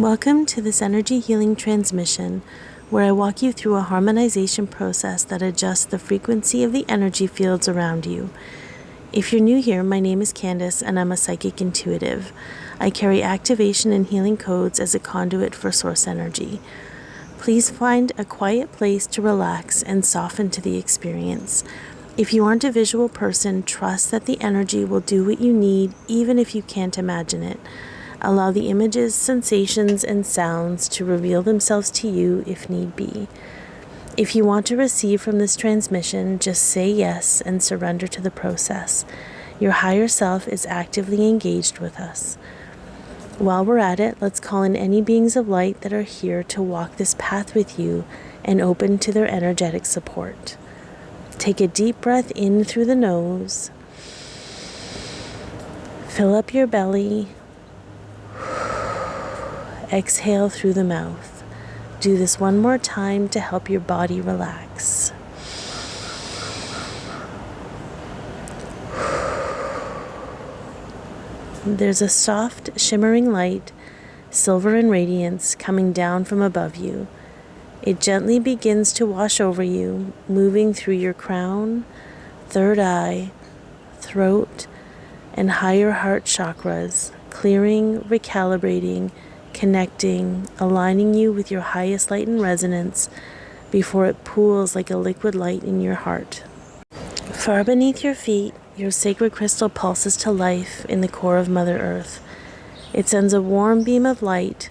Welcome to this energy healing transmission where I walk you through a harmonization process that adjusts the frequency of the energy fields around you. If you're new here, my name is Candace and I'm a psychic intuitive. I carry activation and healing codes as a conduit for source energy. Please find a quiet place to relax and soften to the experience. If you aren't a visual person, trust that the energy will do what you need even if you can't imagine it. Allow the images, sensations, and sounds to reveal themselves to you if need be. If you want to receive from this transmission, just say yes and surrender to the process. Your higher self is actively engaged with us. While we're at it, let's call in any beings of light that are here to walk this path with you and open to their energetic support. Take a deep breath in through the nose. Fill up your belly. Exhale through the mouth. Do this one more time to help your body relax. There's a soft, shimmering light, silver in radiance, coming down from above you. It gently begins to wash over you, moving through your crown, third eye, throat, and higher heart chakras, clearing, recalibrating, connecting, aligning you with your highest light and resonance before it pools like a liquid light in your heart. Far beneath your feet, your sacred crystal pulses to life in the core of Mother Earth. It sends a warm beam of light,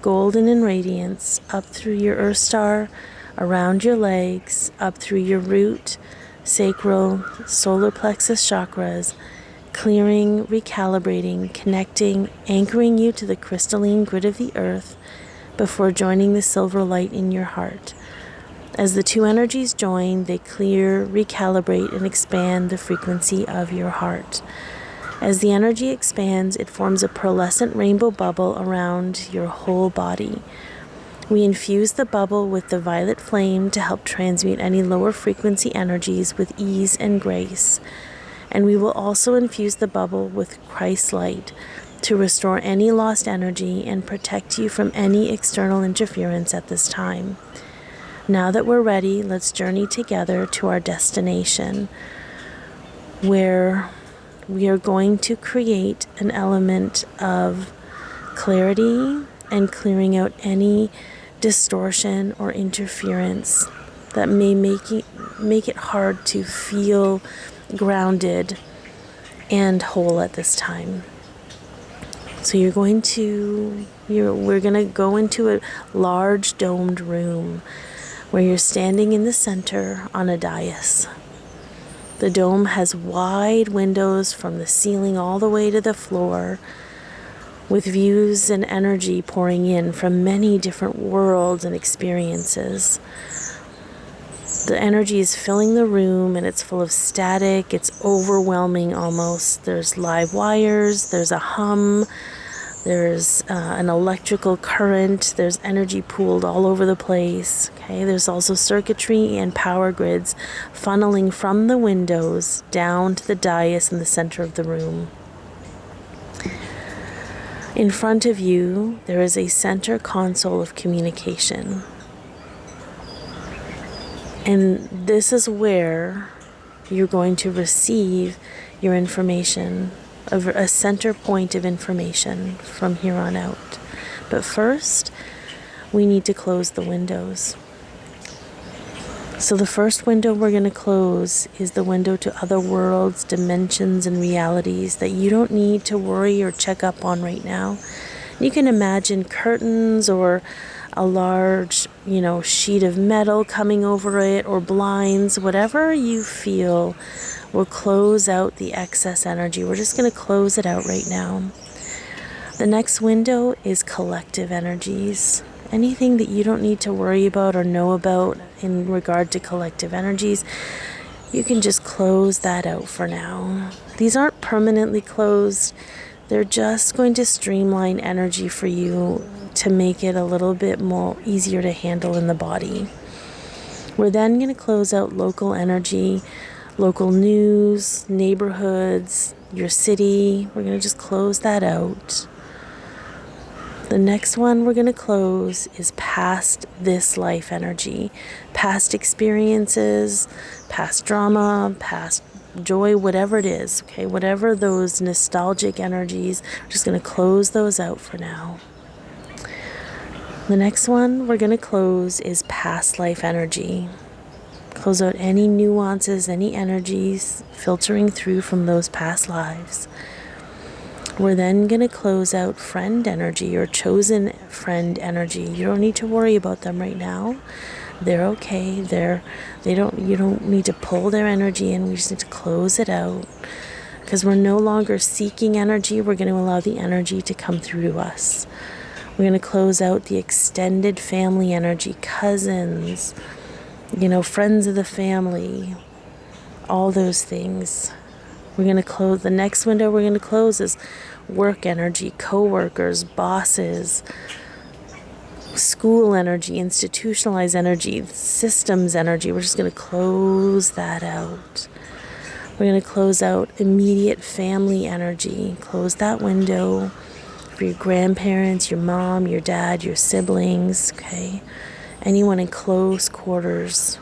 golden in radiance, up through your Earth star, around your legs, up through your root, sacral, solar plexus chakras, clearing, recalibrating, connecting, anchoring you to the crystalline grid of the earth before joining the silver light in your heart. As the two energies join, they clear, recalibrate, and expand the frequency of your heart. As the energy expands, it forms a pearlescent rainbow bubble around your whole body. We infuse the bubble with the violet flame to help transmute any lower frequency energies with ease and grace. And we will also infuse the bubble with Christ's light to restore any lost energy and protect you from any external interference at this time. Now that we're ready, let's journey together to our destination, where we are going to create an element of clarity and clearing out any distortion or interference that may make it hard to feel grounded and whole at this time. So we're going to go into a large domed room where you're standing in the center on a dais. The dome has wide windows from the ceiling all the way to the floor, with views and energy pouring in from many different worlds and experiences. The energy is filling the room and it's full of static. It's overwhelming almost. There's live wires, there's a hum, there's an electrical current, there's energy pooled all over the place. Okay, there's also circuitry and power grids funneling from the windows down to the dais in the center of the room. In front of you, there is a center console of communication. And this is where you're going to receive your information, a center point of information from here on out. But first, we need to close the windows. So the first window we're going to close is the window to other worlds, dimensions, and realities that you don't need to worry or check up on right now. You can imagine curtains or a large, sheet of metal coming over it, or blinds, whatever you feel will close out the excess energy. We're just going to close it out right now. The next window is collective energies. Anything that you don't need to worry about or know about in regard to collective energies, you can just close that out for now. These aren't permanently closed. They're just going to streamline energy for you to make it a little bit more easier to handle in the body. We're then going to close out local energy, local news, neighborhoods, your city. We're going to just close that out. The next one we're going to close is past this life energy, past experiences, past drama, past joy, whatever it is, okay? Whatever those nostalgic energies, we're just going to close those out for now. The next one we're going to close is past life energy. Close out any nuances, any energies filtering through from those past lives. We're then going to close out friend energy or chosen friend energy. You don't need to worry about them right now. They're okay. You don't need to pull their energy in. We just need to close it out. Because we're no longer seeking energy. We're going to allow the energy to come through to us. We're going to close out the extended family energy, cousins, friends of the family, all those things. We're going to close, the next window we're going to close is work energy, co-workers, bosses, school energy, institutionalized energy, systems energy. We're just going to close that out. We're going to close out immediate family energy. Close that window for your grandparents, your mom, your dad, your siblings, okay? Anyone in close quarters.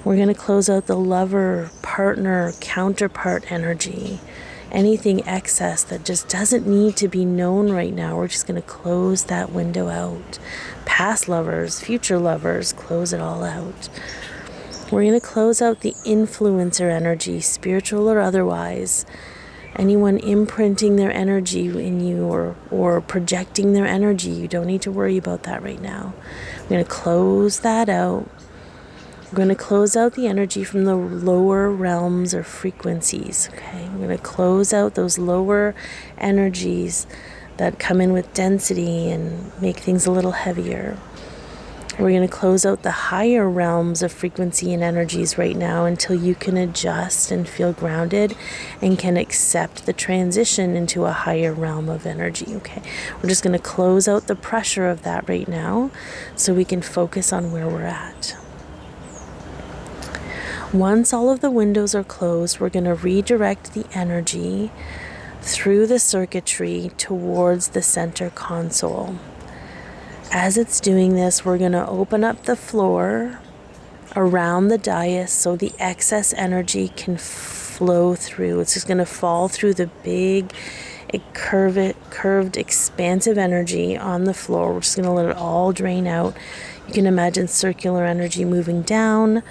We're going to close out the lover, partner, counterpart energy. Anything excess that just doesn't need to be known right now, we're just going to close that window out. Past lovers, future lovers, close it all out. We're going to close out the influencer energy, spiritual or otherwise. Anyone imprinting their energy in you or projecting their energy, you don't need to worry about that right now. We're going to close that out. We're going to close out the energy from the lower realms or frequencies, okay? We're going to close out those lower energies that come in with density and make things a little heavier. We're going to close out the higher realms of frequency and energies right now until you can adjust and feel grounded and can accept the transition into a higher realm of energy, okay? We're just going to close out the pressure of that right now so we can focus on where we're at. Once all of the windows are closed, we're going to redirect the energy through the circuitry towards the center console. As it's doing this, we're going to open up the floor around the dais so the excess energy can flow through. It's just going to fall through the big, curved, expansive energy on the floor. We're just going to let it all drain out. You can imagine circular energy moving down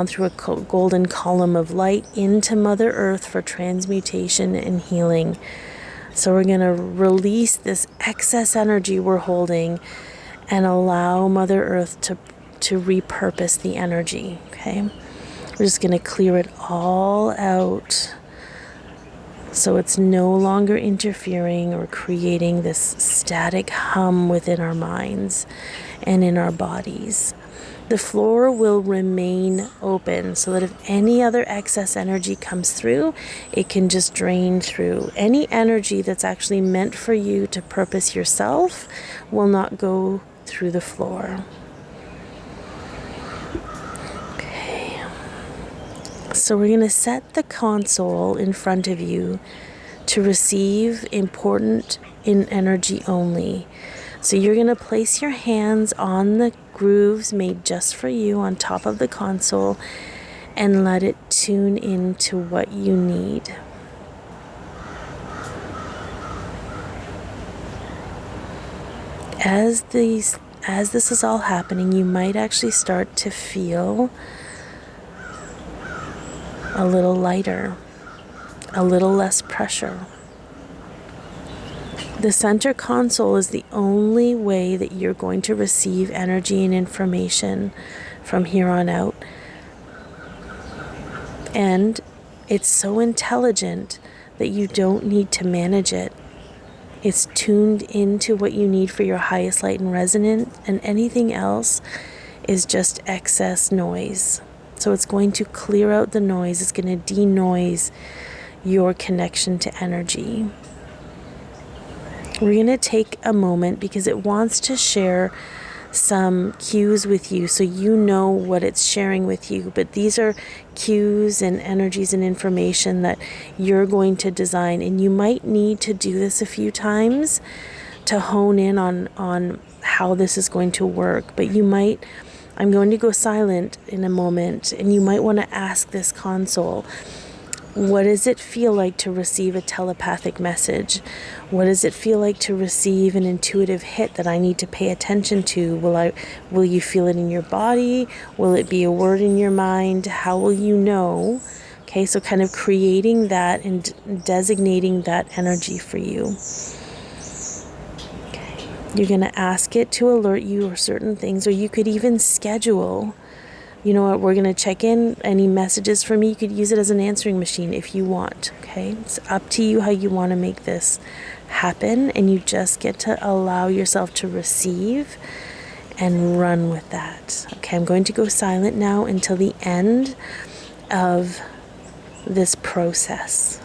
through a golden column of light into Mother Earth for transmutation and healing. So we're going to release this excess energy we're holding and allow Mother Earth to repurpose the energy, okay? We're just going to clear it all out so it's no longer interfering or creating this static hum within our minds and in our bodies. The floor will remain open so that if any other excess energy comes through, it can just drain through. Any energy that's actually meant for you to purpose yourself will not go through the floor. Okay. So we're going to set the console in front of you to receive important in energy only. So you're going to place your hands on the grooves made just for you on top of the console and let it tune into what you need. As this is all happening, you might actually start to feel a little lighter, a little less pressure. The center console is the only way that you're going to receive energy and information from here on out. And it's so intelligent that you don't need to manage it. It's tuned into what you need for your highest light and resonance, and anything else is just excess noise. So it's going to clear out the noise. It's going to denoise your connection to energy. We're going to take a moment because it wants to share some cues with you so you know what it's sharing with you. But these are cues and energies and information that you're going to design. And you might need to do this a few times to hone in on how this is going to work. But I'm going to go silent in a moment, and you might want to ask this console, what does it feel like to receive a telepathic message? What does it feel like to receive an intuitive hit that I need to pay attention to? Will you feel it in your body? Will it be a word in your mind? How will you know? Okay, so kind of creating that and designating that energy for you. Okay. You're going to ask it to alert you of certain things, or you could even schedule. You know what, we're going to check in any messages for me. You could use it as an answering machine if you want, okay? It's up to you how you want to make this happen, and you just get to allow yourself to receive and run with that. Okay, I'm going to go silent now until the end of this process.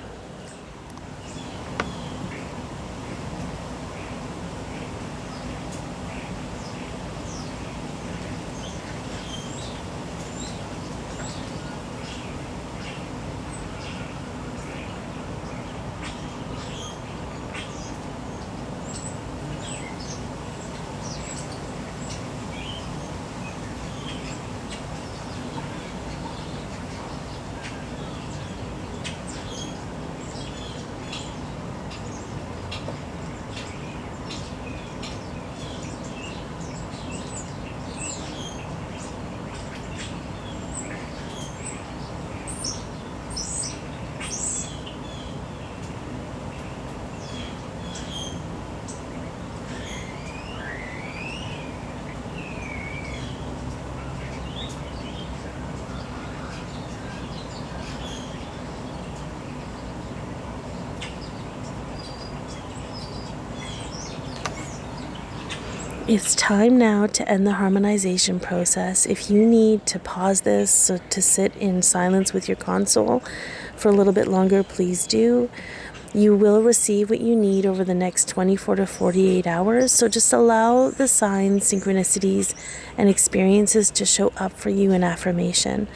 It's time now to end the harmonization process. If you need to pause this, so to sit in silence with your console for a little bit longer, please do. You will receive what you need over the next 24 to 48 hours. So just allow the signs, synchronicities, and experiences to show up for you in affirmation.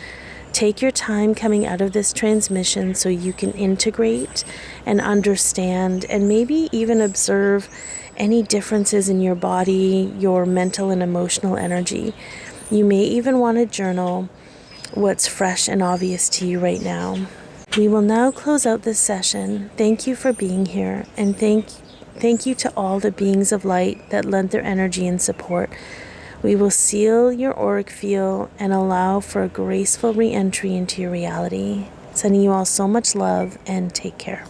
Take your time coming out of this transmission so you can integrate and understand and maybe even observe any differences in your body, your mental and emotional energy. You may even want to journal what's fresh and obvious to you right now. We will now close out this session. Thank you for being here, and thank you to all the beings of light that lent their energy and support. We will seal your auric field and allow for a graceful re-entry into your reality. Sending you all so much love, and take care.